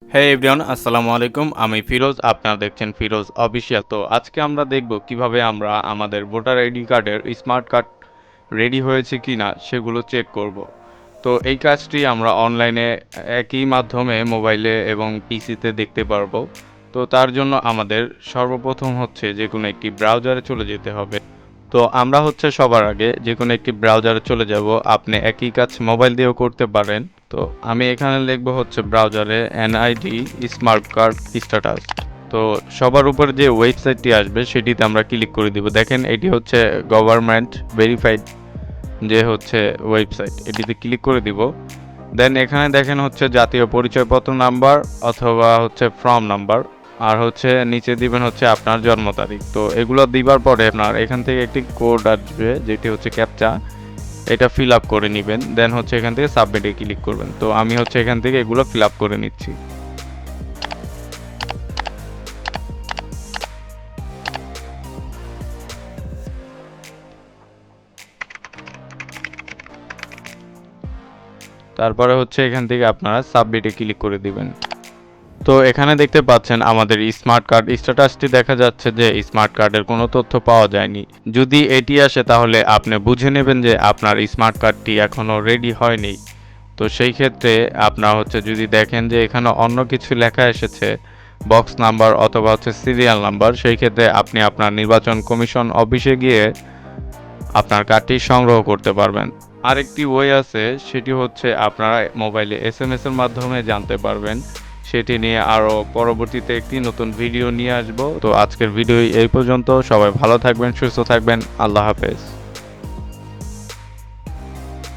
হে everyone, আসসালামু আলাইকুম। আমি ফিরোজ, আপনারা দেখছেন ফিরোজ অফিসিয়াল। তো আজকে আমরা দেখব কিভাবে আমরা আমাদের ভোটার আইডি কার্ডের স্মার্ট কার্ড রেডি হয়েছে কিনা সেগুলো চেক করব। তো এই কাজটি আমরা অনলাইনে একই মাধ্যমে মোবাইলে এবং পিসিতে দেখতে পারবো। তো তার জন্য আমাদের সর্বপ্রথম হচ্ছে যে কোনো একটি ব্রাউজারে চলে যেতে হবে। তো আমরা হচ্ছে সবার আগে যে কোনো একটি ব্রাউজারে চলে যাব। আপনি একই কাজ মোবাইল দিয়েও করতে পারেন। তো আমি এখানে লিখবো হচ্ছে ব্রাউজারে এনআইডি স্মার্ট কার্ড স্ট্যাটাস। তো সবার উপরে যে ওয়েবসাইটটি আসবে সেটিতে আমরা ক্লিক করে দিব। দেখেন এটি হচ্ছে গভর্নমেন্ট ভেরিফাইড যে হচ্ছে ওয়েবসাইট, এটিতে ক্লিক করে দিব। দেন এখানে দেখেন হচ্ছে জাতীয় পরিচয়পত্র নাম্বার অথবা হচ্ছে ফর্ম নাম্বার, আর হচ্ছে নিচে দিবেন হচ্ছে আপনার জন্ম তারিখ। তো এগুলো দিবার পরে আপনার এখান থেকে একটি কোড আসবে যেটি হচ্ছে ক্যাপচা, এটা ফিল আপ করে নেবেন। দেন হচ্ছে এখান থেকে সাবমিটে ক্লিক করবেন। তো আমি হচ্ছে এখান থেকে এগুলো ফিল আপ করে নিচ্ছি। তারপরে হচ্ছে এখান থেকে আপনারা সাবমিটে ক্লিক করে দিবেন। তো এখানে দেখতে পাচ্ছেন আমাদের স্মার্ট কার্ড স্ট্যাটাসটি দেখা যাচ্ছে যে স্মার্ট কার্ডের কোনো তথ্য পাওয়া যায়নি। যদি এটি আসে তাহলে আপনি বুঝে নেবেন যে আপনার স্মার্ট কার্ডটি এখনও রেডি হয়নি। তো সেই ক্ষেত্রে আপনার হচ্ছে যদি দেখেন যে এখানে অন্য কিছু লেখা এসেছে, বক্স নাম্বার অথবা হচ্ছে সিরিয়াল নাম্বার, সেই ক্ষেত্রে আপনি আপনার নির্বাচন কমিশন অফিসে গিয়ে আপনার কার্ডটি সংগ্রহ করতে পারবেন। আরেকটি ওয়ে আছে, সেটি হচ্ছে আপনারা মোবাইলে এসএমএস এর মাধ্যমে জানতে পারবেন। সেটি নিয়ে আরও পরবর্তীতে একটি নতুন ভিডিও নিয়ে আসব। তো আজকের ভিডিও এই পর্যন্ত। সবাই ভালো থাকবেন, সুস্থ থাকবেন। আল্লাহ হাফেজ।